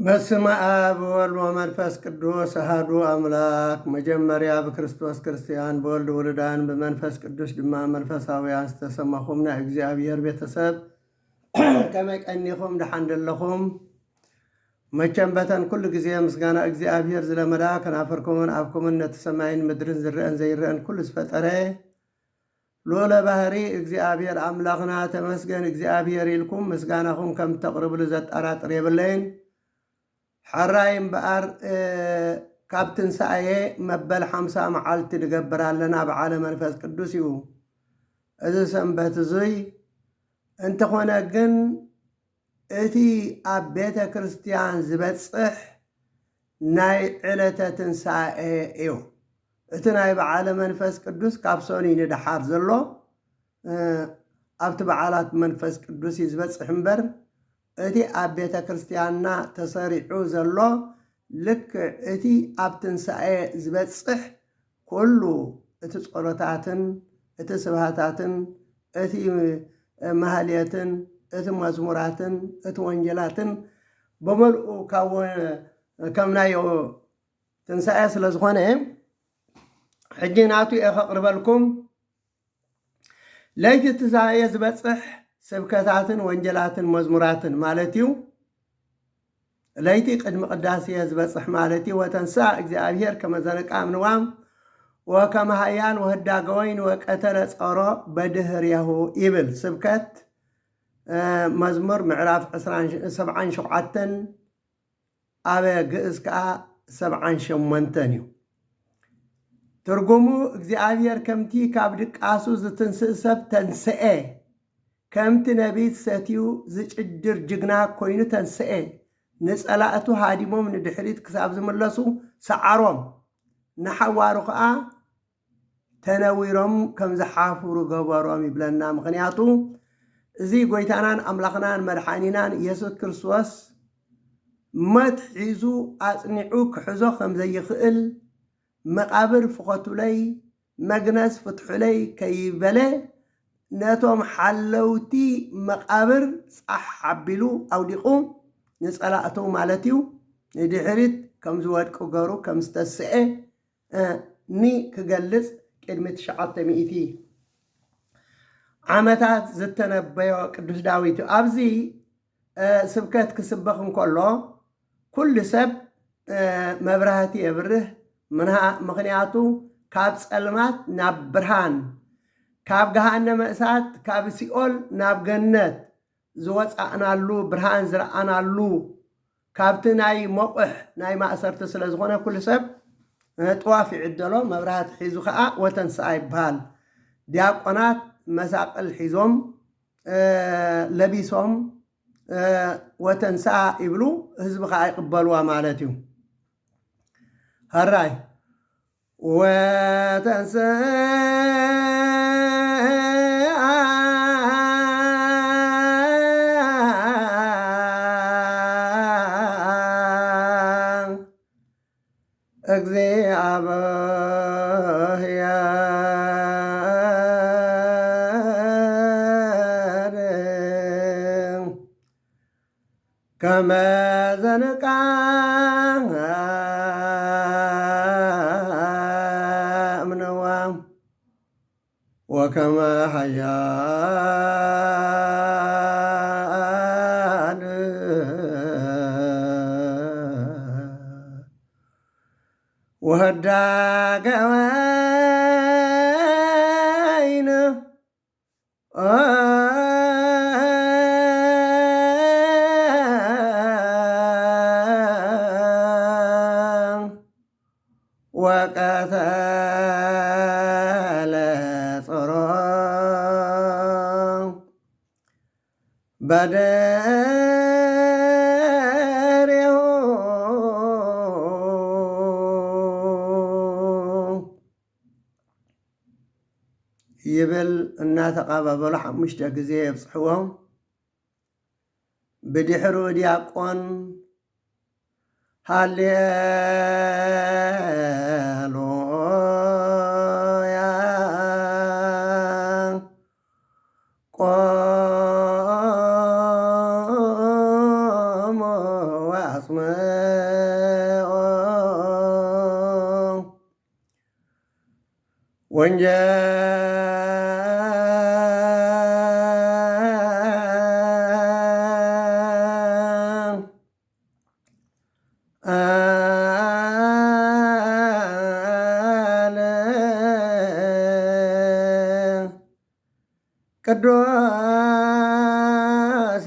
በስመ አብ ወወልድ ወመንፈስ ቅዱስ አሐዱ አምላክ። መጀመሪያ በክርስቶስ ክርስቲያን በወልድ ውሉዳን በመንፈስ ቅዱስ ድማ መንፈሳውያን ዝተሰማኹም ናይ እግዚአብሔር ቤተሰብ ከመይ ቀኒኹም ደሓን ዘለኹም? መቸም በተን ኩሉ ግዜ ምስጋና እግዚአብሔር ዝለመዳ ከናፈርኩምን ኣብኩምን ነቲ ሰማይን ምድርን ዝርአን ዘይርአን ኩሉ ዝፈጠረ ልዑለ ባህሪ እግዚአብሔር ኣምላኽና ተመስገን እግዚአብሔር ኢልኩም ምስጋናኹም ከም ተቕርብሉ ዘጠራጥር የብለይን። ሓራይ እምበኣር ካብ ትንሳኤ መበል 50 መዓልቲ ንገብር ኣለና በዓለ መንፈስ ቅዱስ እዩ እዚ ሰንበት እዙይ። እንተኾነ ግን እቲ ኣብ ቤተ ክርስቲያን ዝበፅሕ ናይ ዕለተ ትንሳኤ እዩ። እቲ ናይ በዓለ መንፈስ ቅዱስ ካብ ሰኒ ንድሓር ዘሎ ኣብቲ በዓላት መንፈስ ቅዱስ እዩ ዝበፅሕ እምበር እቲ ኣብ ቤተ ክርስቲያንና ተሰሪዑ ዘሎ ልክዕ እቲ ኣብ ትንሳኤ ዝበፅሕ ኩሉ እቲ ጸሎታትን እቲ ስብሃታትን እቲ ማህልየትን እቲ መዝሙራትን እቲ ወንጌላትን በመልኡ ከም ናይ ትንሳኤ ስለ ዝኾነ ሕጂ ናቱ እየ ከቕርበልኩም። ለይቲ ትንሳኤ ዝበፅሕ ስብከታትን ወንጌላትን መዝሙራትን ማለት እዩ። ለይቲ ቅድሚ ቅዳሴ ዝበፅሕ ማለት እዩ። ወተንስአ እግዚአብሔር ከመ ዘነቃ ምንዋም ወከመ ሃያን ወህዳገ ወይን ወቀተለ ጸሮ በድህርያሁ ይብል ስብከት መዝሙር ምዕራፍ 77 ኣበ ግእዝ ከዓ 78 እዩ። ትርጉሙ እግዚአብሔር ከምቲ ካብ ድቃሱ ዝትንስእ ሰብ ተንስአ፣ ከምቲ ነቢት ሰትዩ ዝጭድር ጅግና ኮይኑ ተንስአ፣ ንጸላእቱ ሃዲሞም ንድሕሪት ክሳብ ዝምለሱ ሰዓሮም፣ ንሓዋሩ ከዓ ተነዊሮም ከም ዝሓፍሩ ገበሮም ይብለና። ምክንያቱ እዚ ጎይታናን ኣምላኽናን መድሓኒናን ኢየሱስ ክርስቶስ ሞት ሒዙ ኣጽኒዑ ክሕዞ ከም ዘይኽእል መቃብር ፍኸቱለይ መግነዝ ፍትሑለይ ከይበለ ነቶም ሓለውቲ መቃብር ጻሕ ሓቢሉ ኣውዲቑ ንጸላእቱ ማለት እዩ ንድሕሪት ከም ዝወድቁ ገሩ ከም ዝተስአ ክገልጽ ቅድሚ 900 ዓመታት ዝተነበዮ ቅዱስ ዳዊት እዩ። ኣብዚ ስብከት ክስበኽ እንከሎ ኩሉ ሰብ መብራህቲ የብርህ። ምክንያቱ ካብ ጸልማት ናብ ብርሃን፣ ካብ ገሃነመ እሳት ካብ ሲኦል ናብ ገነት ዝወፃእናሉ ብርሃን ዝረኣናሉ ካብቲ ናይ መቁሕ ናይ ማእሰርቲ ስለ ዝኾነ ኩሉ ሰብ ጥዋፍ ይዕደሎ። መብራህቲ ሒዙ ከዓ ወተንስአ ይበሃል። ዲያቆናት መሳቕል ሒዞም ለቢሶም ወተንስአ ይብሉ፣ ህዝቢ ከዓ ይቅበልዋ ማለት እዩ። ሃራይ ወተንስአ እግዚአብሔር ከመ ዘነቃ እምነዋም ወከመ ሃያን ወህዳገ ወይን ወቀተለ ጸሮ በድህርያሁ ይብል እናተቃባበሉ 5 ግዜ የብፅሕዎም። ብድሕሩ ዲያቆን ሃሌሉያ ቆሞ ወአጽምዕ ቅዱስ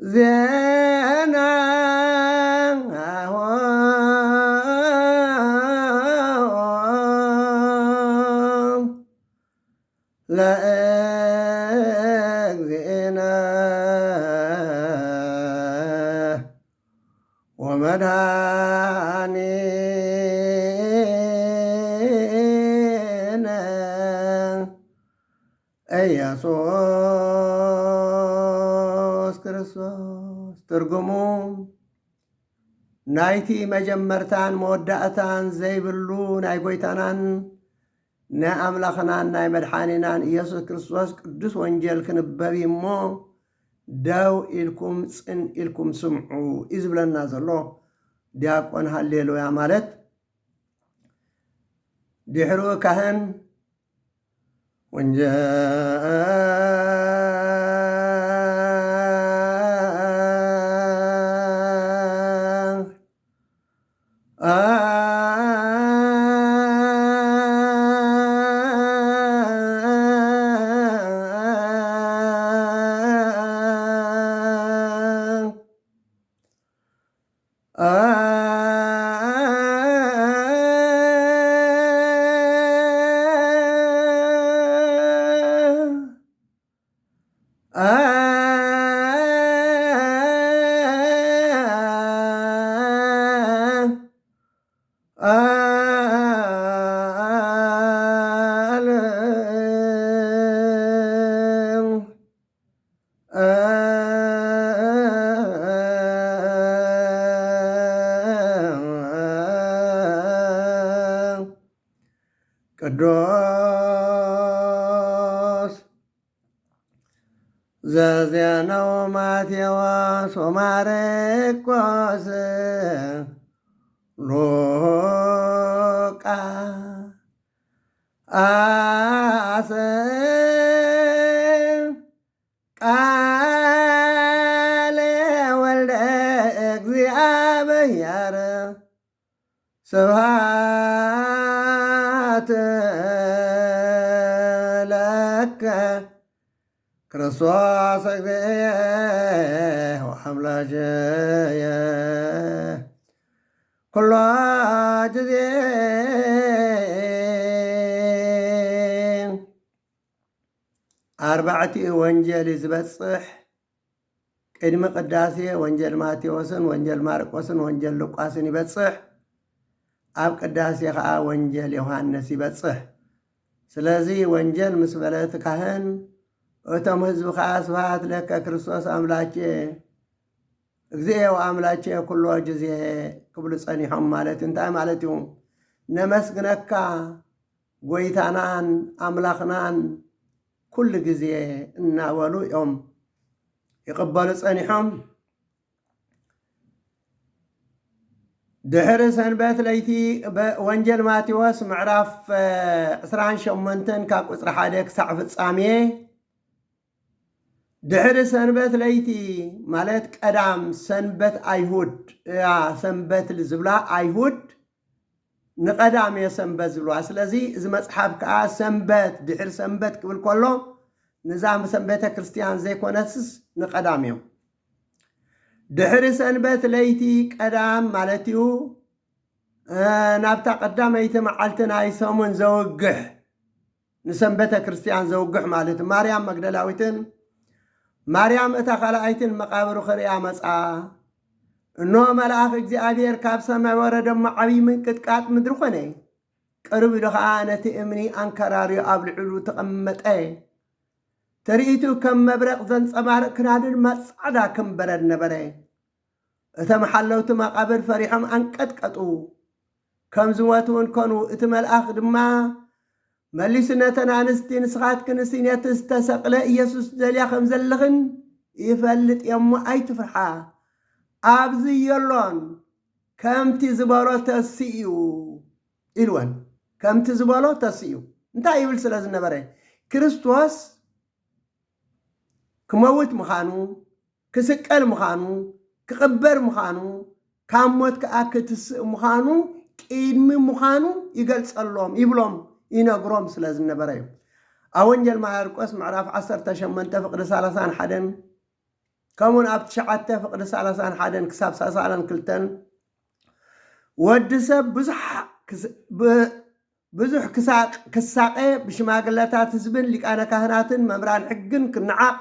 ዜና ለእግዚእነ ወመድኃኒነ ኢየሱስ ክርስቶስ። ትርጉሙ ናይቲ መጀመርታን መወዳእታን ዘይብሉ ናይ ጎይታናን ናይ ኣምላኽናን ናይ መድሓኒናን ኢየሱስ ክርስቶስ ቅዱስ ወንጌል ክንበብ እሞ ደው ኢልኩም ፅን ኢልኩም ስምዑ እዩ ዝብለና ዘሎ ዲያቆን ሃሌሉያ ማለት። ድሕሩ ካህን ወንጌል ቅዱስ ዘዜነው ማቴዎስ ወማርቆስ ሉቃስ ቃለ ወልደ እግዚአብሔር ስብሐት ለከ ክርስቶስ እግዚእየ ወአምላክየ ኩሎ ግዜ። ኣርባዕቲኡ ወንጌል ዝበፅሕ ቅድሚ ቅዳሴ ወንጌል ማቴዎስን ወንጌል ማርቆስን ወንጌል ሉቃስን ይበፅሕ። ኣብ ቅዳሴ ከዓ ወንጌል ዮሐንስ ይበፅሕ። ስለዚ ወንጌል ምስ በለት ካህን እቶም ህዝቢ ከዓ ስብሐት ለከ ክርስቶስ ኣምላኬ እግዚእ ወኣምላኬ ኩሎ ግዜ ክብሉ ፀኒሖም ማለት እንታይ ማለት እዩ? ነመስግነካ ጎይታናን ኣምላኽናን ኩሉ ግዜ እናበሉ እዮም ይቕበሉ ፀኒሖም። ድሕሪ ሰንበት ለይቲ ወንጌል ማቴዎስ ምዕራፍ 28 ካብ ቁፅሪ 1 ክሳዕ ፍጻሜ ድሕሪ ሰንበት ለይቲ ማለት ቀዳም ሰንበት ኣይሁድ ሰንበት ዝብላ ኣይሁድ ንቀዳም የሰንበት ዝብልዋ። ስለዚ እዚ መፅሓፍ ከዓ ሰንበት ድሕሪ ሰንበት ክብል ከሎ ንዛ ሰንበተ ክርስቲያን ዘይኮነስስ ንቀዳም እዮም። ድሕሪ ሰንበት ለይቲ ቀዳም ማለት እዩ ናብታ ቀዳመይቲ መዓልቲ ናይ ሰሙን ዘውግሕ ንሰንበተ ክርስቲያን ዘውግሕ ማለት እዩ። ማርያም መግደላዊትን ማርያም እታ ካልኣይትን መቃብሩ ክሪኣ መፃ እነሆ መልኣኽ እግዚኣብሔር ካብ ሰማይ ወረደ እሞ ዓብዪ ምንቅጥቃጥ ምድሪ ኮነ። ቅርብ ኢሉ ከዓ ነቲ እምኒ ኣንከራርዩ ኣብ ልዕሉ ተቐመጠ። ትርኢቱ ከም መብረቕ ዘንፀባርቕ ክዳኑ ድማ ፃዕዳ ከም በረድ ነበረ። እቶም ሓለውቲ መቃብር ፈሪሖም አንቀጥቀጡ ከም ዝሞቱ እውን ኮኑ። እቲ መልኣኽ ድማ መሊሱ ነተን ኣንስቲ ንስኻትክንስ ነቲ ዝተሰቕለ ኢየሱስ ዘልያ ከም ዘለኽን ይፈልጥ እሞ ኣይትፍርሓ ኣብዚ የሎን ከምቲ ዝበሎ ተስኢዩ ኢልወን ከምቲ ዝበሎ ተስኢዩ እንታይ ይብል ስለ ዝነበረ ክርስቶስ ክመውት ምዃኑ ክስቀል ምዃኑ ክቕበር ምዃኑ ካብ ሞት ከዓ ክትስእ ምዃኑ ቅድሚ ምዃኑ ይገልጸሎም ይብሎም ይነግሮም ስለ ዝነበረ እዩ ኣብ ወንጌል ማርቆስ ምዕራፍ 18 ፍቕዲ 31 ከምኡን ኣብ 9 ፍቕዲ 31 ክሳብ 32 ወዲ ሰብ ብዙሕ ክሳቀ ብሽማግለታት ህዝብን ሊቃነ ካህናትን መምራን ሕግን ክነዓቕ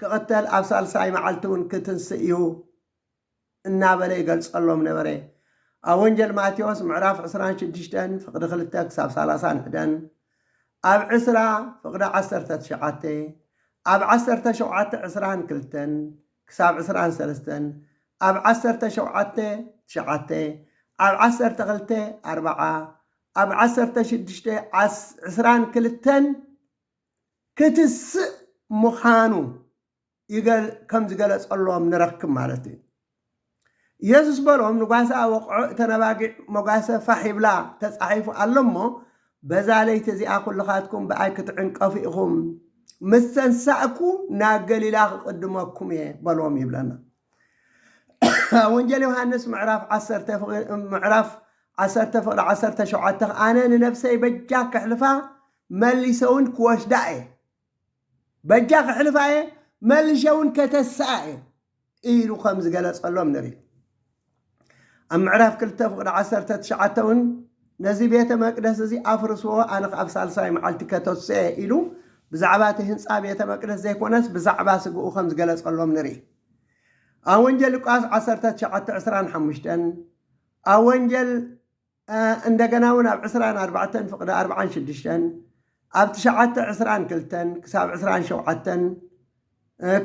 ክቕተል ኣብ ሳልሳይ መዓልቲ እውን ክትንስእ እዩ እናበለ ይገልጸሎም ነበረ ኣብ ወንጌል ማቴዎስ ምዕራፍ 26 ፍቕዲ 2 ክሳብ 31 ኣብ 20 ፍቕዲ 19 ኣብ 17 22 ክሳብ 23 ኣብ 17 9 ኣብ 12 40 ኣብ 16 22 ክትስእ ምዃኑ ከም ዝገለጸሎም ንረክብ ማለት እዩ ኢየሱስ በሎም ንጓሳ ወቕዑ ተነባጊዕ መጓሰ ፋሕ ይብላ ተጻሒፉ ኣሎ እሞ በዛ ለይቲ እዚኣ ኩልኻትኩም ብኣይ ክትዕንቀፉ ኢኹም ምስ ተንሳእኩ ናብ ገሊላ ክቕድመኩም እየ በሎም ይብለና ወንጌል ዮሃንስ ምዕራፍ 10 ፍቕዲ 17 ኣነ ንነፍሰይ በጃ ክሕልፋ መሊሰውን ክወስዳ እየ በጃ ክሕልፋ እየ መልሸውን ከተስኣ እየ ኢሉ ከም ዝገለጸሎም ንርኢ ኣብ ምዕራፍ 2 ፍቕዲ 19 እውን ነዚ ቤተ መቅደስ እዚ ኣፍርስዎ ኣነ ኣብ ሳልሳይ መዓልቲ ከተስአ ኢሉ ብዛዕባ እቲ ህንፃ ቤተ መቅደስ ዘይኮነስ ብዛዕባ ስግኡ ከም ዝገለጸሎም ንርኢ ኣብ ወንጌል ሉቃስ 19:25 ኣብ ወንጌል እንደገና እውን ኣብ 24 ፍቕዲ 46 ኣብ 9:22 ክሳብ 27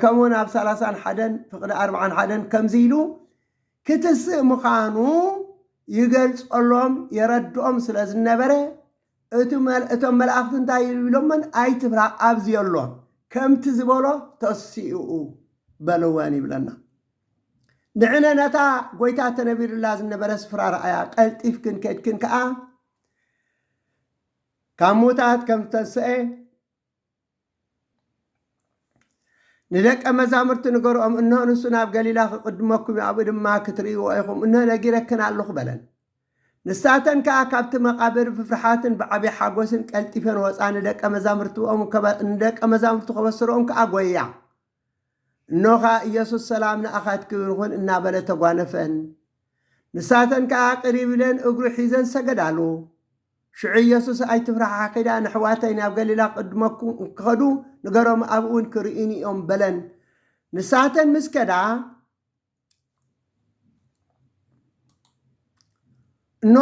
ከምኡውን ኣብ 31 ፍቕዲ 41 ከምዚ ኢሉ ክትስእ ምዃኑ ይገልጸሎም የረድኦም ስለ ዝነበረ እቶም መላእኽቲ እንታይ ይብሎምን ኣይትፍራ ኣብዝየሎም ከምቲ ዝበሎ ተስኢኡ በልወን ይብለና ንዕነ ነታ ጎይታ ተነቢሩላ ዝነበረ ስፍራ ረኣያ ቀልጢፍ ክንከድክን ከዓ ካብ ሙታት ከም ዝተንስአ ንደቀ መዛሙርቲ ንገርኦም እንሆ ንሱ ናብ ገሊላ ክቅድመኩም ኣብኡ ድማ ክትርእይዎ ኢኹም እንሆ ነጊረክን ኣለኹ በለን ንሳተን ከዓ ካብቲ መቃብር ብፍርሓትን ብዓብዪ ሓጎስን ቀልጢፈን ወፃ ንደቀ መዛሙርቱ ከበስሮኦም ከዓ ጎያ እኖኻ ኢየሱስ ሰላም ንኣኻትኩም ይኹን እናበለ ተጓነፈን ንሳተን ከዓ ቅሪብ ኢለን እግሩ ሒዘን ሰገዳሉ ሽዑ ኢየሱስ ኣይትፍራሓ ከይዳ ንሕዋተይ ናብ ገሊላ ቅድመኩም ክኸዱ ንገሮም ኣብኡ እውን ክርኢኒ እዮም በለን ንሳተን ምስ ከዳ እኖ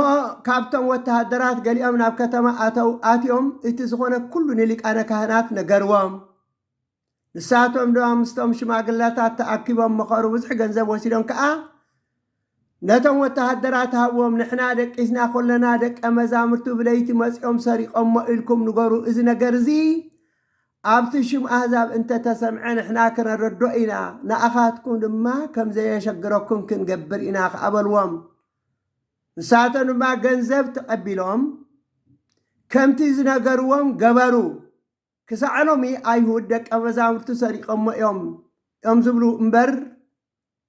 ካብቶም ወተሃደራት ገሊኦም ናብ ከተማ ኣትዮም እቲ ዝኾነ ኩሉ ንሊቃነ ካህናት ነገርዎም ንሳቶም ድማ ምስቶም ሽማግለታት ተኣኪቦም መኸሩ ብዙሕ ገንዘብ ወሲዶም ከዓ ነቶም ወተሃደራት ሃብዎም ንሕና ደቂስና ኮለና ደቀ መዛሙርቱ ብለይቲ መፂኦም ሰሪቆሞ ኢልኩም ንገሩ እዚ ነገር እዚ ኣብቲ ሽም ኣሕዛብ እንተተሰምዐ ንሕና ክነረዶ ኢና ንኣኻትኩም ድማ ከም ዘየሸግረኩም ክንገብር ኢና ከኣበልዎም ንሳቶም ድማ ገንዘብ ተቐቢሎም ከምቲ ዝነገርዎም ገበሩ ክሳዕሎሚ ኣይሁድ ደቀ መዛሙርቱ ሰሪቆሞ እዮም ዝብሉ እምበር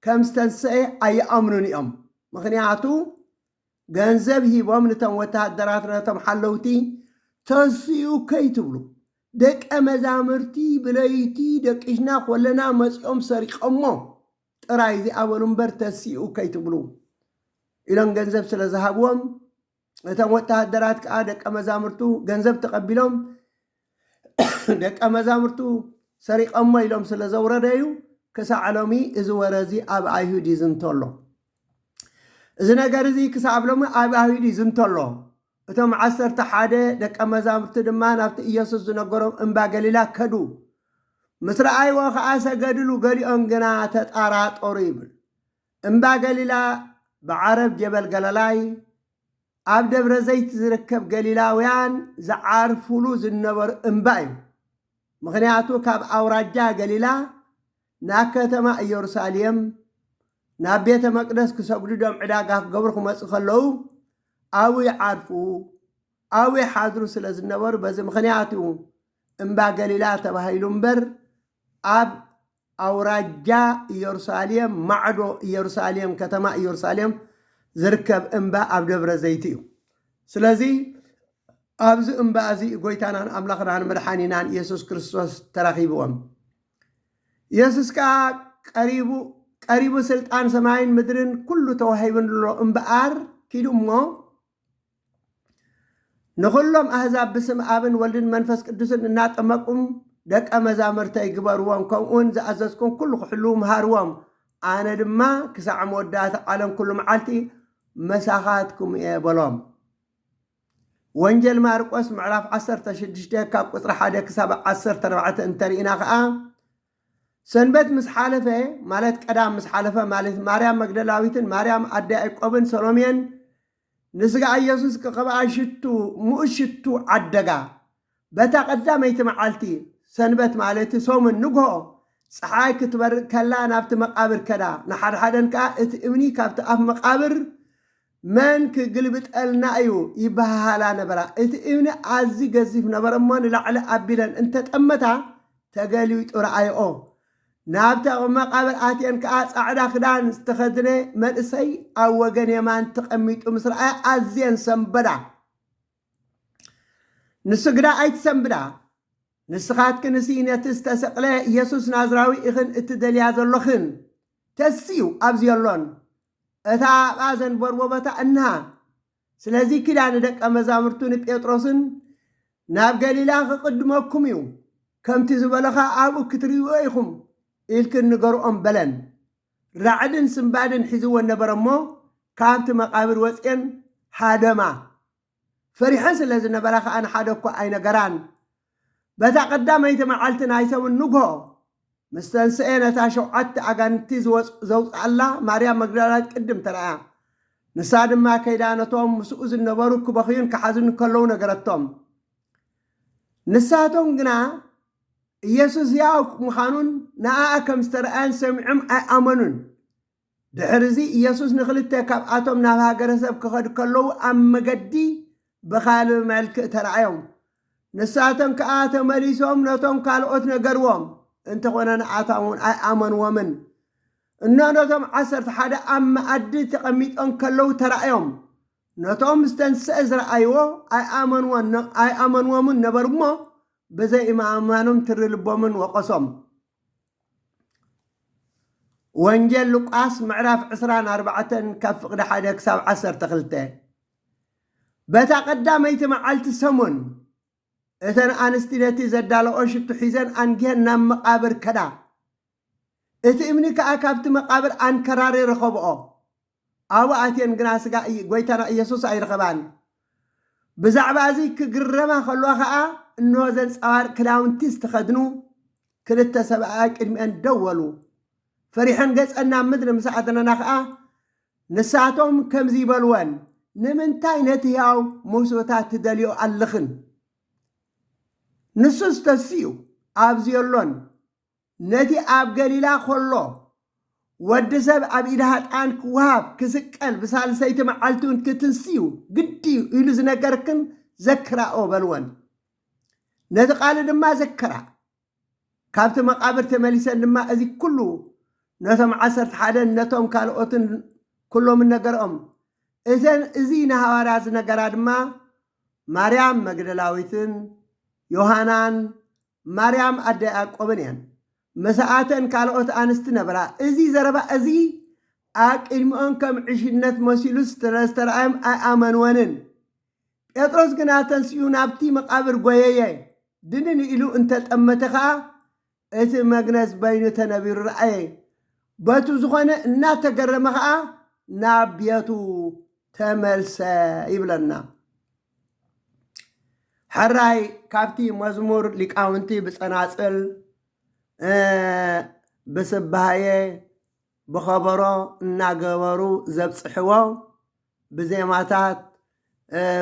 ከም ዝተንስአ ኣይኣምኑን እዮም ምክንያቱ ገንዘብ ሂቦም ነቶም ወተሃደራት ነቶም ሓለውቲ ተስኡ ከይትብሉ ደቀ መዛሙርቲ ብለይቲ ደቂስና ኮለና መፂኦም ሰሪቆሞ ጥራይ ዝኣበሉ እምበር ተስኡ ከይትብሉ ኢሎም ገንዘብ ስለ ዝሃብዎም ነቶም ወተሃደራት ከዓ ደቀ መዛሙርቱ ገንዘብ ተቐቢሎም ደቀ መዛሙርቱ ሰሪቆሞ ኢሎም ስለ ዘውረደዩ ክሳዕሎሚ እዚ ወረዚ ኣብ ኣይሁድ ይዝንተሎ እዚ ነገር እዚ ክሳዕሎሚ ኣብ ኣይሁድ ይዝንተሎ እቶም 11 ደቀ መዛሙርቲ ድማ ናብቲ ኢየሱስ ዝነገሮም እምባ ገሊላ ከዱ ምስ ረኣይዎ ከዓ ሰገድሉ ገሊኦም ግና ተጣራጠሩ ይብል እምባ ገሊላ ብዓረብ ጀበል ገለላይ ኣብ ደብረ ዘይት ዝርከብ ገሊላውያን ዝዓርፍሉ ዝነበሩ እምባ እዩ ምክንያቱ ካብ ኣውራጃ ገሊላ ናብ ከተማ ኢየሩሳሌም ናብ ቤተ መቅደስ ክሰግዱ ዶም ዕዳጋ ክገብሩ ክመፁ ከለዉ ኣብኡ ይዓርፉ ኣብኡ ይሓድሩ ስለ ዝነበሩ በዚ ምክንያት እምባ ገሊላ ተባሂሉ እምበር ኣብ ኣውራጃ ኢየሩሳሌም ማዕዶ ኢየሩሳሌም ከተማ ኢየሩሳሌም ዝርከብ እምባ ኣብ ደብረ ዘይት እዩ ስለዚ ኣብዚ እምባ እዚ ጎይታናን ኣምላኽናን መድሓኒናን ኢየሱስ ክርስቶስ ተራኺብዎም ኢየሱስ ከዓ ቀሪቡ ስልጣን ሰማይን ምድርን ኩሉ ተዋሂብንሎ እምበኣር ኪዱ እሞ ንኩሎም ኣህዛብ ብስም ኣብን ወልድን መንፈስ ቅዱስን እናጠመቁም ደቀ መዛሙርተይ ግበርዎም ከምኡውን ዝኣዘዝኩም ኩሉ ክሕልው ምሃርዎም ኣነ ድማ ክሳዕ መወዳእታ ዓለም ኩሉ መዓልቲ መሳኻትኩም እየ በሎም ወንጀል ማርቆስ ምዕራፍ 16 ካብ ቁፅሪ 1 ክሳብ 14 እንተሪእና ከዓ ሰንበት ምስ ሓለፈ ማለት ቀዳም ምስ ሓለፈ ማለት ማርያም መግደላዊትን ማርያም ኣደ ያዕቆብን ሰሎሜን ንስጋ ኢየሱስ ክቐብኣ ሙኡስ ሽቱ ዓደጋ በታ ቀዳመይቲ መዓልቲ ሰንበት ማለት ሶምን ንግሆ ፀሓይ ክትበርቕ ከላ ናብቲ መቃብር ከዳ ንሓደሓደን ከዓ እቲ እምኒ ካብቲ ኣፍ መቃብር መን ክግልብጠልና እዩ ይበሃላ ነበራ እቲ እምኒ ኣዝዩ ገዚፍ ነበረ እሞ ንላዕሊ ኣቢለን እንተጠመታ ተገሊጡ ረኣይኦ ናብቲ መቃብር ኣትየን ከዓ ፃዕዳ ክዳን ዝተኸድነ መንእሰይ ኣብ ወገን የማን ተቐሚጡ ምስ ረኣያ ኣዝየን ሰንበዳ ንሱ ግዳ ኣይትሰንብዳ ንስኻትክን እሲ ነቲ ዝተሰቕለ ኢየሱስ ናዝራዊ ኢኽን እትደልያ ዘለኽን ተስዩ ኣብዚ ኣሎን እታ ኣብኣ ዘንበርዎ ቦታ እንሃ ስለዚ ክዳ ንደቀ መዛሙርቱ ንጴጥሮስን ናብ ገሊላ ክቅድመኩም እዩ ከምቲ ዝበለኻ ኣብኡ ክትርእይዎ ኢኹም ኢልክን ንገርኦም በለን ራዕድን ስምባድን ሒዝዎ ነበረ እሞ ካብቲ መቃብር ወፅአን ሓደማ ፈሪሐን ስለ ዝነበራ ከዓ ንሓደ እኳ ኣይነገራን በታ ቀዳመይቲ መዓልቲ ናይ ሰሙን ንግሆ ምስ ተንስአ ነታ 7 ኣጋንንቲ ዘውፅኣላ ማርያም መግደላዊት ቅድም ተረኣያ ንሳ ድማ ከይዳ ነቶም ምስኡ ዝነበሩ ክበኽዩን ክሓዝኑ ከለዉ ነገረቶም ንሳቶም ግና ኢየሱስ ያው ምዃኑን ንኣኣ ከም ዝተረኣያን ሰሚዖም ኣይኣመኑን ድሕርዚ ኢየሱስ ንክልተ ካብኣቶም ናብ ሃገረ ሰብ ክኸዱ ከለዉ ኣብ መገዲ ብኻልእ መልክዕ ተረኣዮም ንሳቶም ከዓ ተመሊሶም ነቶም ካልኦት ነገርዎም እንተኾነ ንኣቶም ኣይኣመንዎምን እኖ ነቶም 11 ኣብ መኣዲ ተቐሚጦም ከለዉ ተረኣዮም ነቶም ዝተንስአ ዝረኣይዎ ኣይኣመንዎምን ነበሩ እሞ ብዘይምእማኖም ትሪ ልቦምን ወቀሶም ወንጀል ሉቃስ ምዕራፍ 24 ካብ ፍቕዲ 1 ክሳብ 12 በታ ቀዳመይቲ መዓልቲ ሰሙን እተን ኣንስቲ ነቲ ዘዳለኦ ሽቱ ሒዘን ኣንጊሀን ናብ መቃብር ከዳ እቲ እምኒ ከዓ ካብቲ መቃብር ኣንከራሪ ረኸብኦ ኣብኡ ኣትየን ግና ስጋ ጎይታና ኢየሱስ ኣይረኸባን ብዛዕባ እዚ ክግረማ ከለዋ ከዓ እንሆ ዘንፀባርቕ ክዳውንቲ ዝተኸድኑ ክልተ ሰብኣይ ቅድሚአን ደወሉ ፈሪሐን ገፀን ናብ ምድሪ ምስ ኣተነና ከዓ ንሳቶም ከምዚ ይበልወን ንምንታይ ነቲ ሕያው ሙሶታት ትደልዮ ኣለኽን ንሱስ ተስዩ ኣብዚ ኣሎን ነቲ ኣብ ገሊላ ከሎ ወዲ ሰብ ኣብ ኢድ ሃጣን ክወሃብ ክስቀል ብሳልሰይቲ መዓልቲ እውን ክትንስዩ ግዲ ኢሉ ዝነገርክን ዘክራኦ በልወን ነቲ ቃል ድማ ዘከራ ካብቲ መቃብር ተመሊሰን ድማ እዚ ኩሉ ነቶም 11 ነቶም ካልኦትን ኩሎም ነገርኦም እዘን እዚ ንሃዋርያ ዝነገራ ድማ ማርያም መግደላዊትን ዮሃናን ማርያም ኣደ ያዕቆብን እየን መስኣተን ካልኦት ኣንስቲ ነበራ እዚ ዘረባ እዚ ኣብ ቅድሚኦም ከም ዕሽነት መሲሉ ዝተረኣዮም ኣይኣመንወንን ጴጥሮስ ግና ተንስኡ ናብቲ መቃብር ጎየየ ድንን ኢሉ እንተጠመተ ከዓ እቲ መግነዝ በይኑ ተነቢሩ ረአየ በቱ ዝኾነ እናተገረመ ከዓ ናብ ቤቱ ተመልሰ ይብለና حراي كابتي مزمور لقاونتي بصناصل بسبهايه بخبرو ناغبرو زبصحوا بزيماتات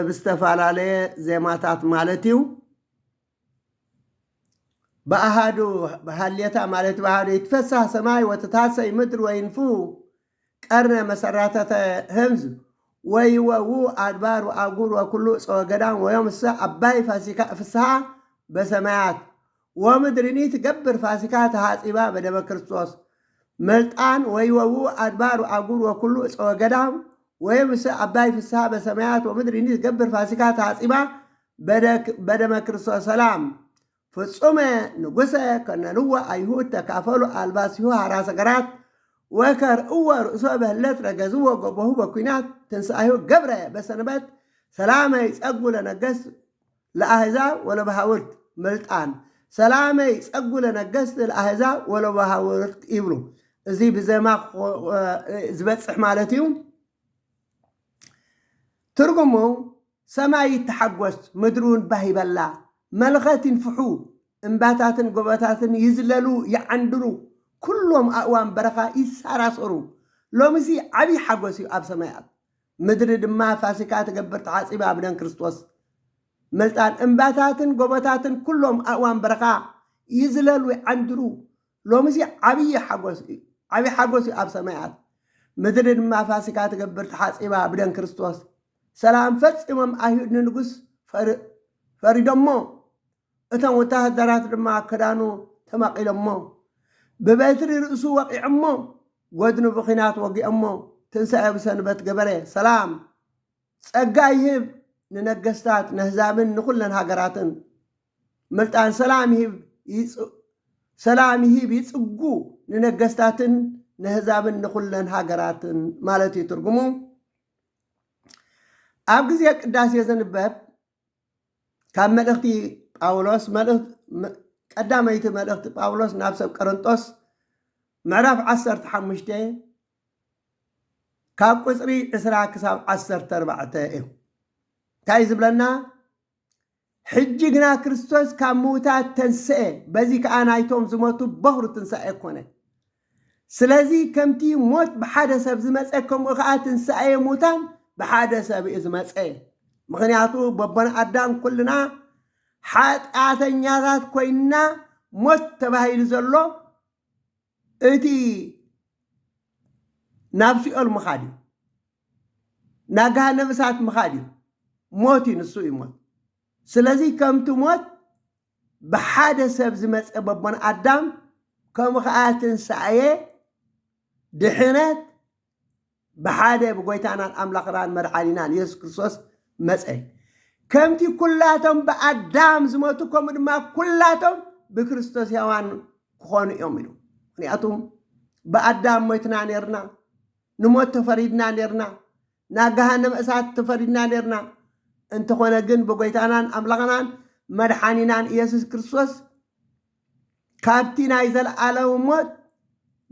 بستفالاليه زيماتات مالتيو بأهادو بهاليتا مالت بهادو يتفسح سماي وتتاسي مدر وينفو ቀርነ መሰራተተ ህምዝ ወይወው አድባር ወአጉር ወኩሉ ጾገዳም ወየምሰ አባይ ፋሲካ ፍስሐ በሰማያት ወምድርኒ ትገብር ፋሲካ ተሐጺባ በደመ ክርስቶስ መልጣን ወይወው አድባር ወአጉር ወኩሉ ጾገዳም ወየምሰ አባይ ፍስሐ በሰማያት ወምድርኒ ትገብር ፋሲካ ተሐጺባ በደመ ክርስቶስ ሰላም ፍጹመ ንጉሰ ከነንወ አይሁድ ተካፈሉ አልባሲሁ ሐራሰ ገራት ወከር እወር እሶ በህለት ረገዝዎ ጎበሁ በኩናት ትንሣኤሁ ገብረ በሰንበት ሰላመ ይጸጉ ለነገስ ለአሕዛብ ወለባሃውርት መልጣን ሰላመ ይጸጉ ለነገስ ለአሕዛብ ወለባሃውርት ይብሉ እዚ ብዘማ ዝበጽሕ ማለት እዩ ትርጉሙ ሰማይ ይተሐጎስ ምድሩን ባሂበላ መልኸት ይንፍሑ እምባታትን ጎበታትን ይዝለሉ ይዓንድሩ ኩሎም ኣእዋም በረኻ ይሳራሰሩ ሎምሲ ዓብይ ሓጎስ እዩ ኣብ ሰማያት ምድሪ ድማ ፋሲካ ትገብር ተሓፂባ ብደም ክርስቶስ መልጣን እምባታትን ጎበታትን ኩሎም ኣእዋም በረኻ ይዝለሉ ይዓንድሩ ሎምሲ ዓብይ ሓጎስ እዩ ኣብ ሰማያት ምድሪ ድማ ፋሲካ ትገብር ተሓፂባ ብደም ክርስቶስ ሰላም ፈፂሞም ኣይሁድ ንንጉስ ፈሪዶሞ እቶም ወታደራት ድማ ክዳኑ ተማቂሎሞ ብበትሪ ርእሱ ወቂዖሞ ጎድኑ ብኺናት ወጊኦሞ ትንሣኤ ብሰንበት ገበረ ሰላም ጸጋ ይህብ ንነገስታት ነህዛብን ንኩለን ሃገራትን ምልጣን ሰላም ይህብ ይጽጉ ንነገስታትን ነህዛብን ንኩለን ሃገራትን ማለት ይትርጉሙ ኣብ ጊዜ ቅዳሴ ዘንበብ ካብ መልእኽቲ ጳውሎስ ቀዳመይቲ መልእኽቲ ጳውሎስ ናብ ሰብ ቆሮንጦስ ምዕራፍ 15 ካብ ቁፅሪ 20 ክሳብ 14 እዩ እንታይ ዝብለና ሕጂ ግና ክርስቶስ ካብ ምውታት ተንስአ በዚ ከዓ ናይቶም ዝሞቱ በኽሩ ትንሣኤ ኮነ ስለዚ ከምቲ ሞት ብሓደ ሰብ ዝመፀ ከምኡ ከዓ ትንሣኤ ሙታን ብሓደ ሰብ እዩ ዝመፀ ምክንያቱ በቦና ኣዳም ኩልና ሓጢአተኛታት ኮይና ሞት ተባሂሉ ዘሎ እቲ ናብ ሲኦል ምኻድ እዩ ናብ ገሃነመ እሳት ምኻድ እዩ ሞት እዩ ንሱ እዩ ሞት ስለዚ ከምቲ ሞት ብሓደ ሰብ ዝመፀ በቦና ኣዳም ከምኡ ከዓ ትንሣኤ ድሕነት ብሓደ ብጎይታናን ኣምላኽናን መድሓኒናን ኢየሱስ ክርስቶስ መፀ ከምቲ ኩላቶም ብኣዳም ዝሞቱ ከምኡ ድማ ኩላቶም ብክርስቶስ ሕያዋን ክኾኑ እዮም ኢሉ ምክንያቱም ብኣዳም ሞትና ነርና ንሞት ተፈሪድና ነርና ናብ ገሃነመ እሳት ተፈሪድና ነርና እንተኾነ ግን ብጎይታናን ኣምላኽናን መድሓኒናን ኢየሱስ ክርስቶስ ካብቲ ናይ ዘለኣለም ሞት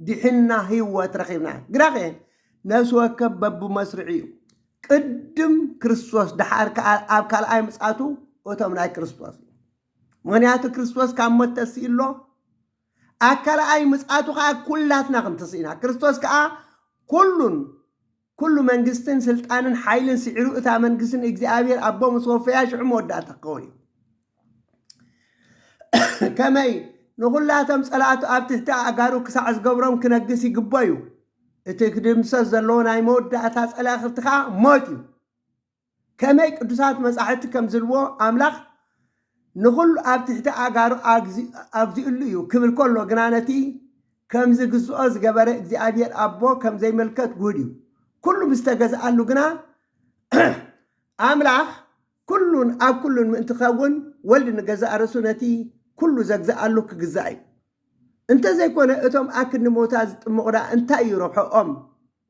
ድሕና ህይወት ረኺብና ግራኸ ነፍሲ ወከፍ በብመስርዑ እዩ ቅድም ክርስቶስ ድሓር ኣብ ካልኣይ ምጽኣቱ እቶም ናይ ክርስቶስ ምክንያቱ ክርስቶስ ካብ ሞት ተስኢሎ ኣብ ካልኣይ ምጽኣቱ ከዓ ኩላትና ክንተስኢና ክርስቶስ ከዓ ኩሉ መንግስትን ስልጣንን ሓይልን ስዒሩ እታ መንግስትን እግዚኣብሔር ኣቦ ምስ ወፈያ ሽዑ መወዳእታ ክኸውን እዩ ከመይ ንኩላቶም ጸላእቱ ኣብ ትሕቲ ኣጋሩ ክሳዕ ዝገብሮም ክነግስ ይግቦ እዩ እቲ ክድምሰስ ዘለዎ ናይ መወዳእታ ጸላእኽቲ ከዓ ሞት እዩ ከመይ ቅዱሳት መጻሕፍቲ ከም ዝብልዎ ኣምላኽ ንኩሉ ኣብ ትሕቲ ኣጋሩ ኣግዚኡሉ እዩ ክብል ከሎ ግና ነቲ ከም ዝግዝኦ ዝገበረ እግዚኣብሔር ኣቦ ከም ዘይመልከት ጉድ እዩ ኩሉ ምስተገዝኣሉ ግና ኣምላኽ ኩሉን ኣብ ኩሉን ምእንቲ ኸውን ወልዲ ንገዛእ ርእሱ ነቲ ኩሉ ዘግዝኣሉ ክግዛእ እዩ እንተዘይኮነ እቶም ኣክኒ ሞታ ዝጥምቑዳ እንታይ እዩ ረብሖኦም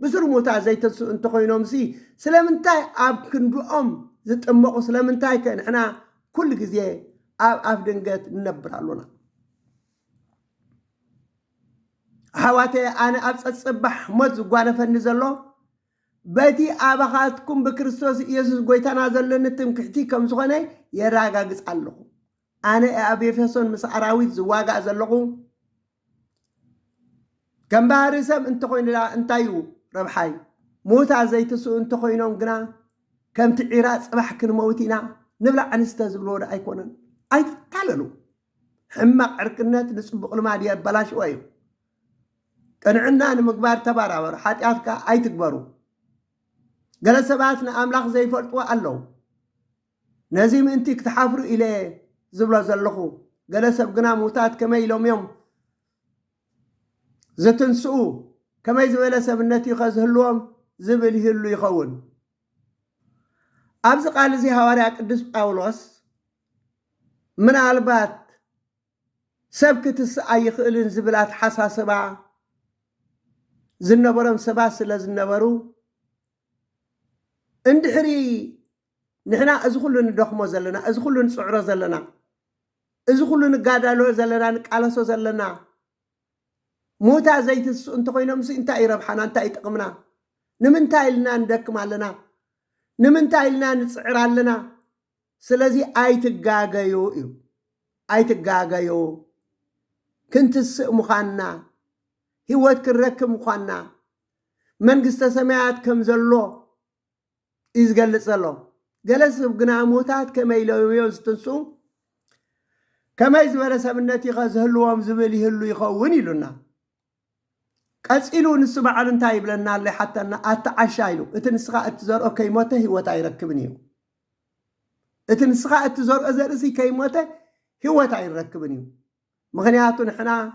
ብስሩ ሞታ ዘይተንስኡ እንተኮይኖም ሲ ስለምንታይ ኣብ ክንድኦም ዝጥምቑ ስለምንታይ ከ ንሕና ኩሉ ግዜ ኣብ ኣፍ ድንገት ንነብር ኣሉና ሓዋቴ ኣነ ኣብ ፀፅባሕ ሞት ዝጓነፈኒ ዘሎ በቲ ኣባኻትኩም ብክርስቶስ ኢየሱስ ጎይታና ዘለኒ ትምክሕቲ ከም ዝኾነ የራጋግፅ ኣለኹ ኣነ ኣብ ኤፌሶን ምስ ኣራዊት ዝዋጋእ ዘለኹ ከም ባህሪ ሰብ እንተኮይኑላ እንታይ እዩ ረብሓይ ሞታ ዘይትስኡ እንተኮይኖም ግና ከምቲ ዒራ ፅባሕ ክንመውት ኢና ንብላ ኣንስተ ዝብልዎ ዶ ኣይኮነን ኣይትታለሉ ሕማቕ ዕርክነት ንፅቡቕ ልማድ የበላሽዎ እዩ قنعنا نمقبار تبارا حاتياتك أي تكبروا قال سباتنا أملاخ زي فرطوا ألو نزيم انتي كتحافروا إليه زبلا زلخو قال سبقنا موتات كما يلوم يوم زتنسؤوا كما يزبل سبنتي خزهلوهم زبل هلو يخون أبز قال زي هواري قدس باولوس من البات سبكت السعي خلين زبلات حساسبا زنبرم سباس لزنبرو اندحري نحنا ازخلو ندخمو زلنا ازخلو نصعرو زلنا ازخلو نقادالو زلنا نقالسو زلنا موتا زيت انت خوينم سي انت يربحنا انت يطقمنا نمنتا يلنا ندكم علينا نمنتا يلنا نصعر علينا سلازي ايتغاغيو كنتس مخانا هيوت كركم مخانا منغسته سماعات كم زلو يزغلصلو جلس بغنا موتات كما يلويو ستنسو كما يزبر سبنتي غزهلوهم زبل يهلو يخون يلونا قصيلو نسبع انتا يبلنا الله حتى اتعشايلو اتنسخا اتزور اوكي موته هيوت يركبنيو اتنسخا اتزور ازرسي كي موته هيوت يركبنيو مغنياتو نحنا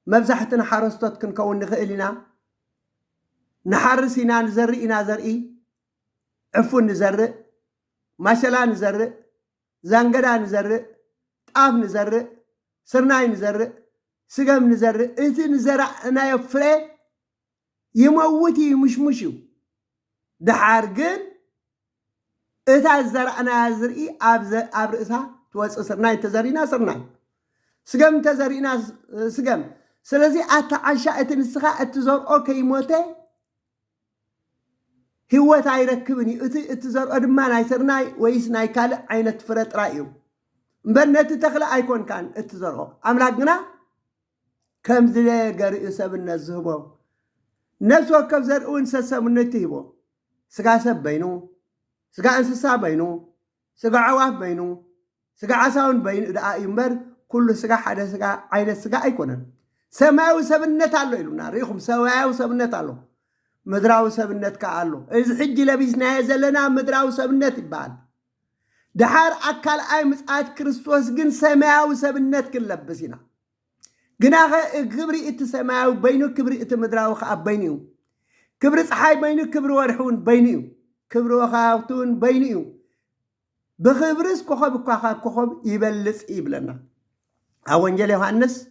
مبزحتنا حرستات كنكون نخيلنا نحرسينا نزرئنا زرئي عفو نزرئ ماشلا نزرئ زنقدا نزرئ طاف نزرئ سرناي نزرئ سقم نزرئ انت نزرعنا يفري يموتي مشمشو دحارقن اتا زرعنا زرئي اب رئسها توص سرناي تزرينا سرناي سقم تزرينا سقم سلازي اتعشا اتنسخا اتزور اوكي موتي هيوت يركبني اتزور ادمان يسرناي ويس ناي كال عينت فرط رايو مبنت تخلا ايكون كان اتزرو املاقنا كم زلي غري سبنا زهبو نفس وكف زرؤون سسمنتيبو سغا سب بينو سغا انسسا بينو سغا عواف بينو سغا عساون بين دا يمبر كل سغا حدا سغا عينت سغا ايكونن سماو سبنت الله يلونا ريخم سواو سبنت الله مدراو سبنت كالو اذ حج لبسنا يزلنا مدراو سبنت يبال دحار اكل اي مسعات كريستوس جن سماو سبنت كلبسينا جناغ كبري ات سماو بينو كبري ات مدراو خاب بينيو كبري صحاي بينو كبري ورحون بينيو كبري وخاوتون بينيو بخبرس كوخب كوخب يبلص يبلنا اونجل يوحنس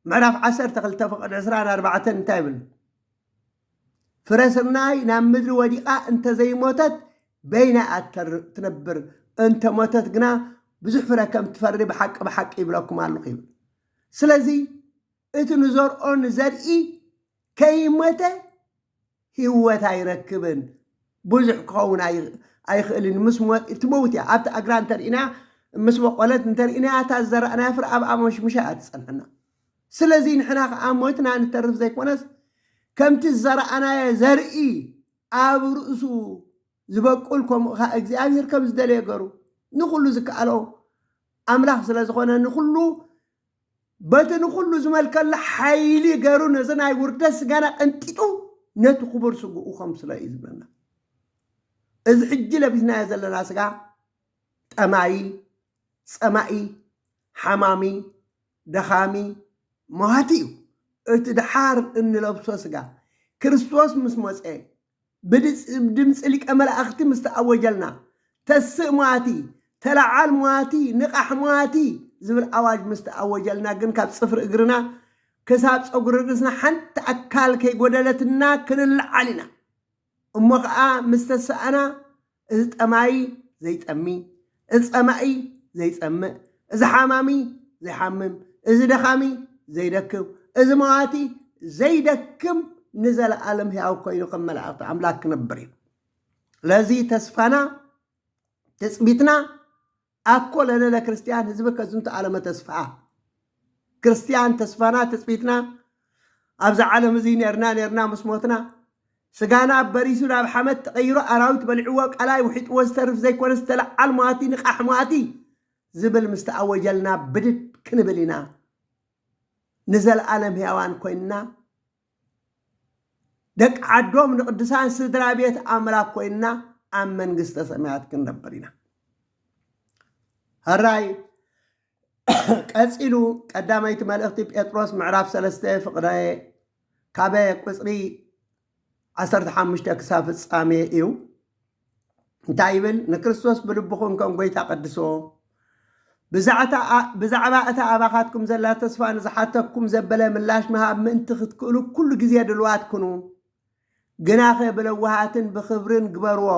معرف 10 تقلت فقد 14 انتايبل فرسناي نام مدر وديقا انت زي موتت بين اتر تنبر انت موتت قنا بزح فرا كم تفري بحق يبلكم على القيم سلازي اتنزور اون زرئي كي موته هيوتا يركبن بزح كون اي خلين مسمو تموتي ابت اقران ترئنا مسمو قولت ترئنا تازرعنا فر اب مش مشات صنحنا سلازي نحنا اموتنا نترف زي كونس كم تزرعنا زرئي اب رؤسو زبقولكم اغزابير كم زدلي يقرو نخلو زكالو املاح سلازخونا نخلو باتن نخلو زمالك حيلي قرو نزنا يوردس غانا انتيتو نتو خبر سقو خمس لا يزبلنا اذ حجي لبسنا يزلنا سقا سمائي حمامي دخامي مواتيو اتدحار ان لبسو سقا كريستوس مسموصي بدمص لك امل اختي مستأوجلنا تسق مواتي تلعال مواتي نقح مواتي زبل اواج مستأوجلنا جن كاب صفر اجرنا كساب صغرنا حنت اكال كي غدلتنا كنلعلنا امقا مستسانا از طماي زي طمي از طماي زي طمع از حمامي زي حمم از دخامي زي دكم از مواتي زي دكم نزل عالم هي او كينو كملعت املاك نبري لذي تسفانا تثبيتنا اكل لنا كريستيان حزبك زنت عالم تسفا كريستيان تسفانا تثبيتنا ابز عالم زين يرنا مسموتنا سغانا بريسونا بحمد تغيروا اراوت بلعوا قلاي وحيط وسترف زي كون استلع المواتي نقح مواتي زبل مستأوجلنا بدت كنبلينا نزل عالم هيوان كوينا دك عدوم نقدسان سدرا بيت أملاك كوينا أم منغسط سماوات كنبرينا هراي قصيلو قداميت ملእኽቲ ጴጥሮስ ምዕራፍ 3 ፍቕዳይ ካበይ ቁጽሪ 15 ክሳብ ፍጻሜ እዩ እንታይ ይብል ንክርስቶስ ብልብኹም ከም ጎይታ ቀድሶ ብዛዕባ እታ ኣባኻትኩም ዘላ ተስፋ ንዝሓተኩም ዘበለ ምላሽ መሃብ ምእንቲ ክትክእሉ ኩሉ ግዜ ድልዋት ኩኑ ግናኸ ብለዋሃትን ብኽብርን ግበርዎ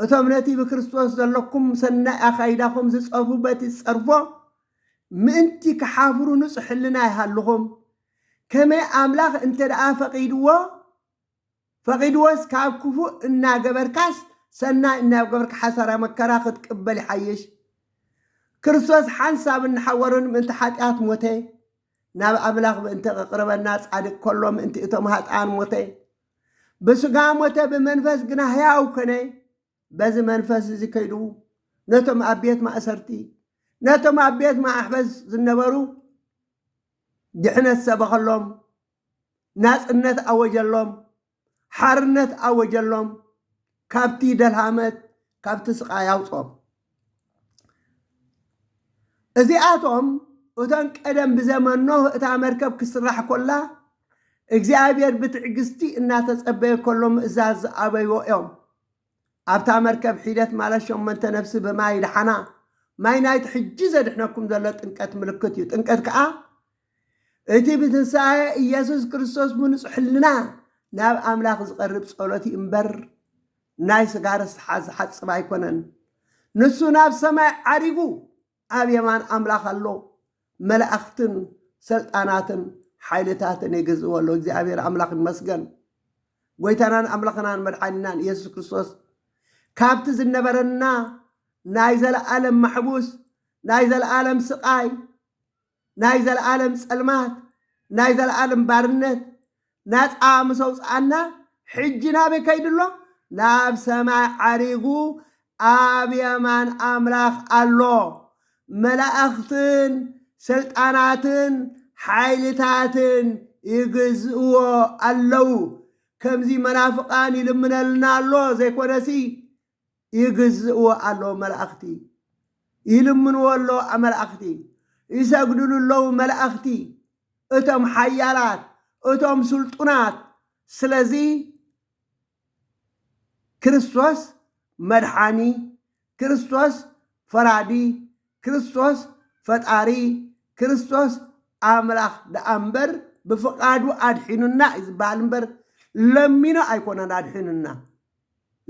እቶም ነቲ ብክርስቶስ ዘለኩም ሰናይ ኣኻይዳኹም ዝጸርፉ በቲ ዝጸርፎ ምእንቲ ክሓፍሩ ንጽሕልና ይሃልኹም ከመይ ኣምላኽ እንተ ደኣ ፈቒድዎስ ካብ ክፉእ እናገበርካስ ሰናይ እናገበርካ ሓሳራ መከራ ክትቅበል ይሓይሽ ክርስቶስ ሓንሳብ እናሓወሩን ምእንቲ ሓጢኣት ሞተ ናብ ኣምላኽ ምእንቲ ቕርበና ጻድቅ ከሎ ምእንቲ እቶም ሃጣን ሞተ ብስጋ ሞተ ብመንፈስ ግና ሕያው ኮነ በዚ መንፈስ እዚ ከይዱ ነቶም ኣብ ቤት ማእሰርቲ ነቶም ኣብ ቤት ማሕበስ ዝነበሩ ድሕነት ሰበኸሎም ናጽነት ኣወጀሎም ሓርነት ኣወጀሎም ካብቲ ደልሃመት ካብቲ ስቃይ ኣውጾም እዚኣቶም እቶን ቀደም ብዘመኖ እታ መርከብ ክስራሕ ኮላ እግዚአብሔር ብትዕግስቲ እናተጸበየ ከሎም እዛዝ ኣበይዎ እዮም ኣብታ መርከብ ሒደት ማለት 8 ነፍሲ በማይ ድሓና ማይ ናይቲ ሕጂ ዘድሕነኩም ዘሎ ጥንቀት ምልክት እዩ ጥንቀት ከዓ እቲ ብትንሳኤ ኢየሱስ ክርስቶስ ምንጽሕልና ናብ ኣምላኽ ዝቐርብ ጸሎት እምበር ናይ ስጋር ዝሓጽብ ኣይኮነን ንሱ ናብ ሰማይ ዓሪጉ ኣብ የማን ኣምላኽ ኣሎ መላእኽትን ስልጣናትን ሓይልታትን ይግዝእዎ እግዚአብሔር ኣምላኽ ይመስገን ጎይታናን ኣምላኽናን መድሓኒናን ኢየሱስ ክርስቶስ ካብቲ ዝነበረና ናይ ዘለዓለም ማሕቡስ ናይ ዘለዓለም ስቃይ ናይ ዘለዓለም ጸልማት ናይ ዘለዓለም ባርነት ናጻ ምሰውፃና ሕጂ ናበይ ከይድሎ ናብ ሰማይ ዓሪጉ ኣብ የማን ኣምላኽ ኣሎ መላእኽትን ስልጣናትን ሓይልታትን ይግዝእዎ ኣለዉ ከምዚ መናፍቃን ይልምነልና ኣሎ ዘይኮነሲ ይግዝእዎ ኣሎ መላእኽቲ ይልምንዎ ኣሎ መላእኽቲ ይሰግድሉ ኣለዉ መላእኽቲ እቶም ሓያላት እቶም ስልጡናት ስለዚ ክርስቶስ መድሓኒ ክርስቶስ ፈራዲ ክርስቶስ ፈጣሪ ክርስቶስ ኣምላኽ ደኣምበር ብፍቃዱ ኣድሒኑና ይዝባል እምበር ለሚኖ ኣይኮነን ኣድሒኑና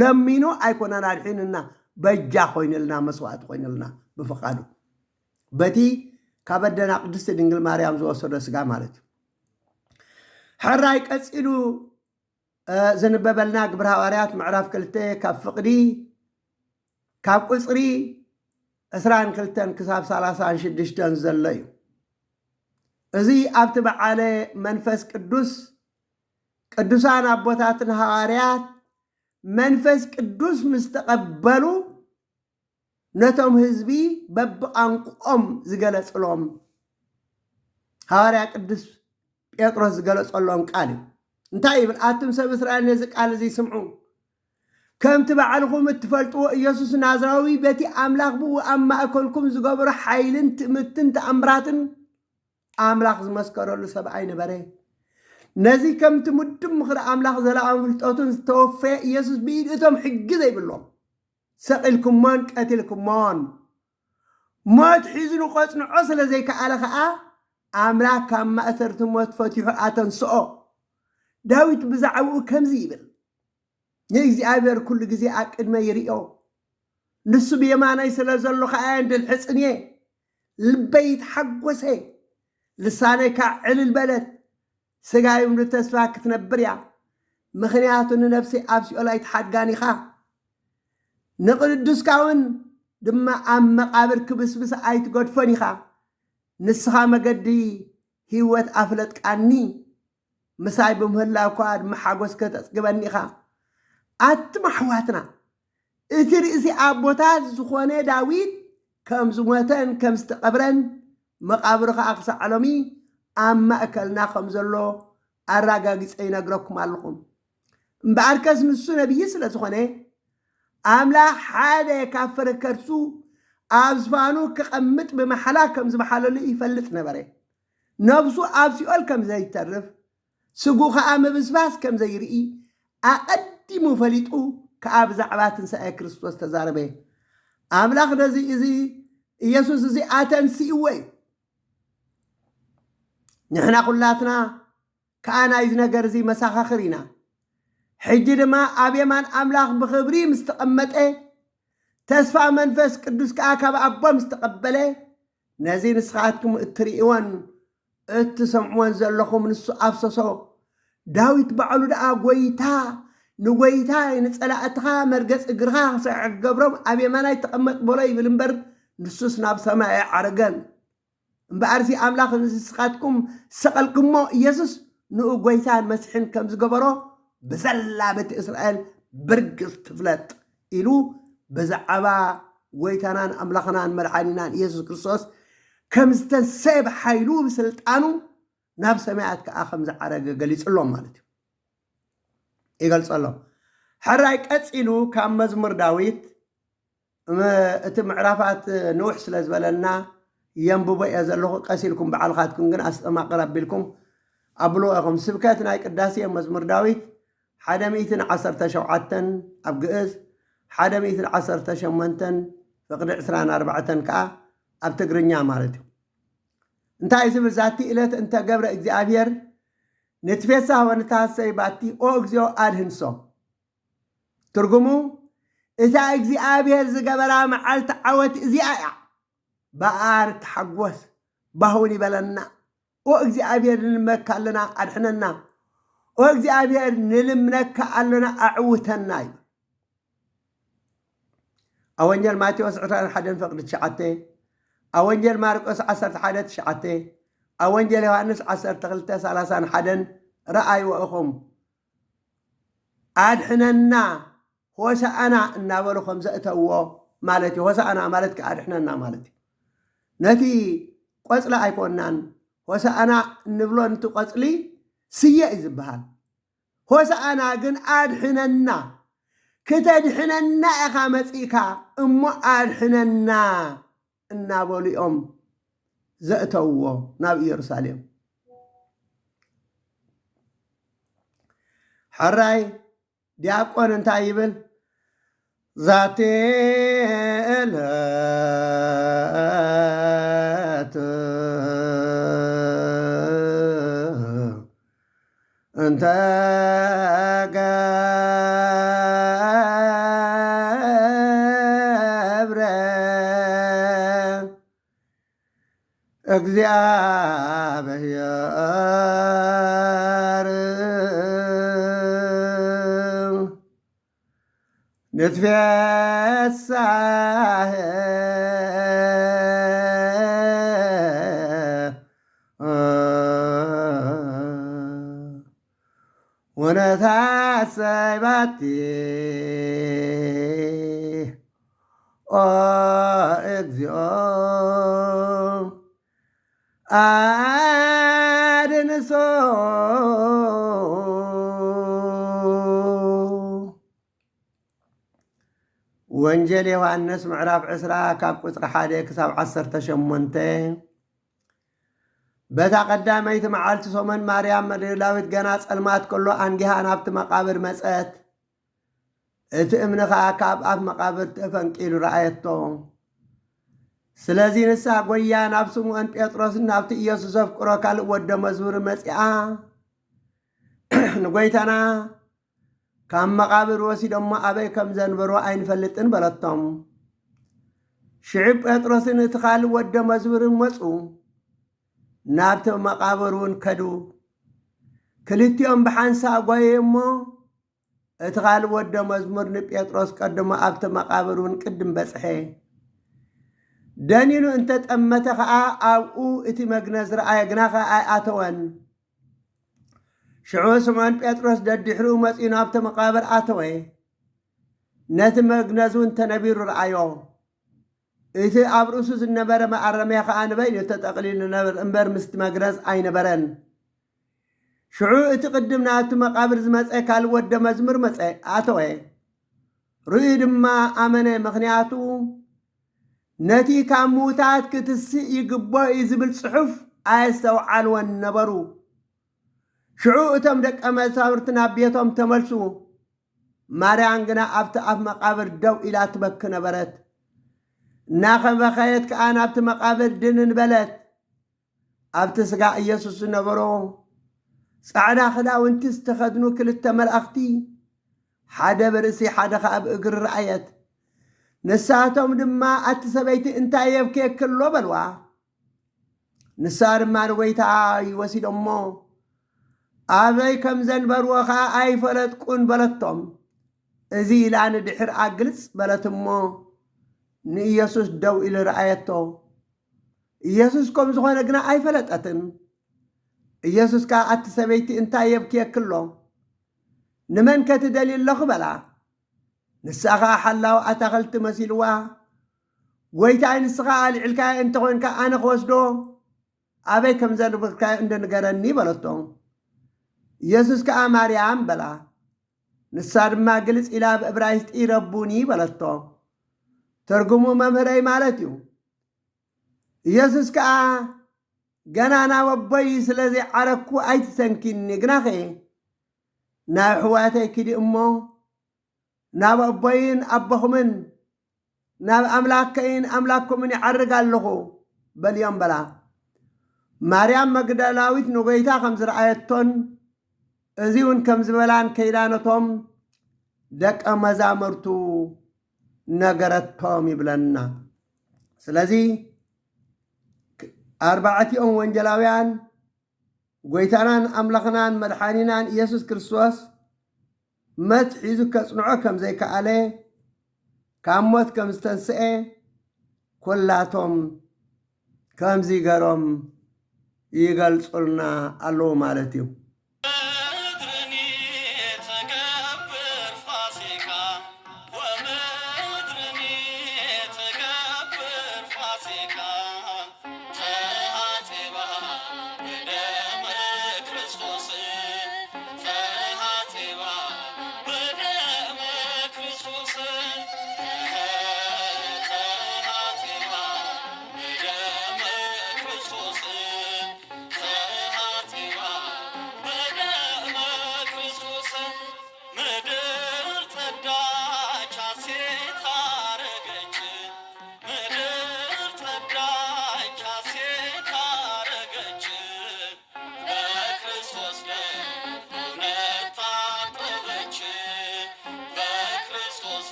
ለሚኖ ኣይኮነን ኣድሒኑና በጃ ኮይኑልና መስዋዕት ኮይኑልና ብፍቃዱ በቲ ካብ ኣደና ቅድስቲ ድንግል ማርያም ዝወሰዶ ስጋ ማለት እዩ ሕራይ ቀፂሉ ዝንበበልና ግብረ ሐዋርያት ምዕራፍ 2 ካብ ፍቕዲ ካብ ቁፅሪ 22 ክሳብ 36 ዘሎ እዩ እዚ ኣብቲ በዓለ መንፈስ ቅዱስ ቅዱሳን ኣቦታትን ሐዋርያት መንፈስ ቅዱስ ምስ ተቐበሉ ነቶም ህዝቢ በብቋንቋኦም ዝገለጽሎም ሐዋርያ ቅዱስ ጴጥሮስ ዝገለጸሎም ቃል እዩ እንታይ ይብል ኣቱም ሰብ እስራኤል ነዚ ቃል እዚ ይስምዑ ከምቲ ባዕልኩም እትፈልጥዎ ኢየሱስ ናዝራዊ በቲ ኣምላኽ ብኡ ኣብ ማእከልኩም ዝገበሮ ሓይልን ትእምትን ተኣምራትን ኣምላኽ ዝመስከረሉ ሰብኣይ ነበረ ነዚ ከምቲ ሙድም ምኽሪ ኣምላኽ ዘለኣም ፍልጠቱን ዝተወፈየ ኢየሱስ ብኢድ እቶም ሕጊ ዘይብሎም ሰቒልኩሞን ቀቲልኩሞን ሞት ሒዙ ንቆጽንዖ ስለ ዘይከኣለ ከዓ ኣምላኽ ካብ ማእሰርቲ ሞት ፈቲሑ ኣተንስኦ ዳዊት ብዛዕባኡ ከምዚ ይብል ንእግዚአብሔር ኩሉ ግዜ ኣብ ቅድመ ይርኦ ንሱ ብየማናይ ስለ ዘሎ ከዓ እንድልሕፅን እየ ልበይ ተሓጐሰ ልሳነይ ካብ ዕልል በለት ስጋይ ተስፋ ክትነብር እያ ምክንያቱ ንነፍሰይ ኣብ ሲኦል ኣይትሓድጋን ኢኻ ንቅዱስካ እውን ድማ ኣብ መቃብር ክብስብስ ኣይትገድፎን ኢኻ ንስኻ መገዲ ህይወት ኣፍለጥቃኒ ምሳይ ብምህላው እኳ ድማ ሓጎስ ከተፅግበኒ ኢኻ ኣትም ኣሕዋትና እቲ ርእሲ ኣቦታት ዝኾነ ዳዊት ከም ዝሞተን ከም ዝተቐብረን መቃብሩ ከዓ ክሳዕ ሎሚ أما أكلنا خمزلو الرقاقس أي نقرأكم علىكم مباركز نسو نبي سلسخوني أملا حادة كافر كرسو أبزفانو كقمت بمحلا كم زمحلو لي يفلت نبري نفسو أبسيقول كم زي يترف سقوخ أم بسباس كم زي رئي أقدمو فليتو كأبز عبات نساء كريستوس تزاربه أملاخ دزي إزي يسوس زي آتنسي وي نحنا قلاتنا كأنا إذ نقر زي مساخرينا حجي ما أبيمان أملاخ بخبري مستقمت تسفى منفس قدوس كأكاب أبا مستقبله نزي نسخاتكم التريئوان اتسمعوان زلخو من السو أفسسو داويت بعلو دا قويتا نقويتا نتسألاتها مرقس إقرها سعر قبرم أبيمان يتقمت بولاي بالنبر نسوس ناب سماعي عرقان مبارسي أملاخ نسخاتكم سقلكم مو يسوس نقويتا مسحين كم زقبرو بزلابة إسرائيل برقص تفلت إلو بزعبا ويتانان أملاخنان مرحانينان يسوس كريستوس كم ستنسيب حيلو بسلطانو ناب سماعات كأخم زعرق قليس اللهم مالتي يقلص الله حرايك أتسئلو كام مزمر داويت اتمعرافات نوح سلازبلنا ينبوبا يزلوه قاسيلكم بعالخاتكم قن أستمع قرب بلكم أبلو أخم سبكاتنا يقداسي مزمر داويت حدميتن 17 أبقئز حدميتن 18 فقد 24 كا أبتقرنيا مالتي انت عايزب ذاتي إلت انت قبر إجزابير نتفيسها ونتاسي باتي أو إجزيو آدهنسو ترجمو إذا إجزابير زقبرا معالت عوات إزياء بقار تحقوس بهوني بلنا أو إجزابير نلمكا لنا أدحننا أو إجزابير نلمنكا لنا أعوتنا أوانجل ماتيوس 11 فقد شعته أوانجل ماركوس 11 شعته أوانجل يوحنس 13 رأي وأخم أدحننا هوسأنا النابلو 5 أتوه مالتي هوسأنا مالتك أدحننا مالتي نتي قصلا أيكونان هوسأنا نبلو أنتو قصلي سيئ زبهان هوسأنا قن أدحننا كتدحننا إخامتيكا أمو أدحننا النابلو يوم زأتوه ناب يرساليم حراي دياقون انتايبل ذاتي إلهات انت قبر እግዚአብሔር ንትፌሳህ ወነታሰባቲ ኦ እግዚኦ አድንሶ ወንጀል ዮሐንስ ምዕራፍ 10 ካብ ቁጽሪ 1 ክሳብ 18 በታ ቀዳመይቲ መዓልቲ ሰሞን ማርያም መግደላዊት ገና ጸልማት ከሎ አንጊሃ ናብቲ መቃብር መጸት እቲ እምኒ ከዓ ካብ ኣብ መቃብር ተፈንቂሉ ረኣየቶ ስለዚ ንሳ ጎያ ናብ ስምዖን ጴጥሮስን ናብቲ ኢየሱስ ዘፍቅሮ ካልእ ወደ መዝሙር መጺኣ ንጎይታና ካብ መቃብር ወሲዶሞ ኣበይ ከም ዘንበሮ ኣይንፈልጥን በለቶም ሽዑ ጴጥሮስን እቲ ካልእ ወደ መዝሙርን መጹ ናብቲ መቃብሩን ከዱ ክልቲኦም ብሓንሳ ጓየ እሞ እቲ ካልእ ወደ መዝሙር ንጴጥሮስ ቀድሞ ኣብቲ መቃብሩን ቅድም በጽሐ ደኒኑ እንተጠመተ ከዓ ኣብኡ እቲ መግነዝ ረኣየ ግና ከዓ ኣይኣተወን ሽዑ ስምዖን ጴጥሮስ ደዲሕሩ መጺኡ ናብቲ መቃብር ኣተወ ነቲ መግነዙን ተነቢሩ ረኣዮ እቲ ኣብ ርእሱ ዝነበረ መዓረምያ ከዓ ንበይኑ ተጠቕሊሉ ነበር እምበር ምስቲ መግረዝ ኣይነበረን። ሽዑ እቲ ቅድም ናቱ መቃብር ዝመፀ ካልእ ወደ መዝሙር መፀ ኣተወ። ርኡ ድማ ኣመነ። ምክንያቱ ነቲ ካብ ምዉታት ክትስእ ይግባእ እዩ ዝብል ጽሑፍ ኣየስተውዓልወን ነበሩ። ሽዑ እቶም ደቀ መዛሙርቲ ናብ ቤቶም ተመልሱ። ማርያም ግና ኣብቲ ኣፍ መቃብር ደው ኢላ ትበኪ ነበረት። እናኸበኸየት ከዓ ናብቲ መቃብር ድንን በለት። ኣብቲ ስጋ ኢየሱስ ዝነበሮ ጻዕዳ ክዳውንቲ ዝተኸድኑ ክልተ መላእኽቲ ሓደ ብርእሲ ሓደ ከዓ ብእግሪ ረኣየት። ንሳቶም ድማ ኣቲ ሰበይቲ እንታይ የብክየክሎ በልዋ። ንሳ ድማ ንጎይታ ይወሲዶሞ ኣበይ ከም ዘንበርዎ ከዓ ኣይፈለጥኩን በለቶም። እዚ ኢላ ንድሕር ኣግልጽ በለት እሞ ንኢየሱስ ደው ኢሉ ረኣየቶ። ኢየሱስ ከም ዝኾነ ግና ኣይፈለጠትን። ኢየሱስ ከዓ ኣቲ ሰበይቲ እንታይ የብክየክሎ ንመን ከትደልዩ ኣለኹ በላ። ንሳ ከዓ ሓላዊ ኣታኽልቲ መሲልዋ ጎይታይ ንስኻ ኣልዒልካዮ እንተኮንካ ኣነ ክወስዶ ኣበይ ከም ዘንብርካዮ እንደንገረኒ በለቶ። ኢየሱስ ከዓ ማርያም በላ። ንሳ ድማ ግልጽ ኢላ ብዕብራይስጢ ረቡኒ በለቶ። ተርጉሙ መምህረይ ማለት እዩ። ኢየሱስ ከዓ ገና ናብ ኣቦይ ስለዘይዓረኩ ኣይትሰንኪኒ ግናኸ ናብ ኣሕዋተይ ክዲ እሞ ናብ ኣቦይን ኣቦኹምን ናብ ኣምላከይን ኣምላክኩምን ይዓርግ ኣለኹ በልዮም በላ። ማርያም መግደላዊት ንጎይታ ከም ዝረኣየቶን እዚ እውን ከም ዝበላን ከይዳ ነቶም ደቀ መዛሙርቱ ነገረቶም ይብለና። ስለዚ ኣርባዕቲኦም ወንጀላውያን ጎይታናን ኣምላኽናን መድሓኒናን ኢየሱስ ክርስቶስ መት ሒዙ ከጽንዖ ከም ዘይከኣለ ካብ ሞት ከም ዝተንስአ ኩላቶም ከምዚ ገሮም ይገልጹልና ኣለዉ ማለት እዩ።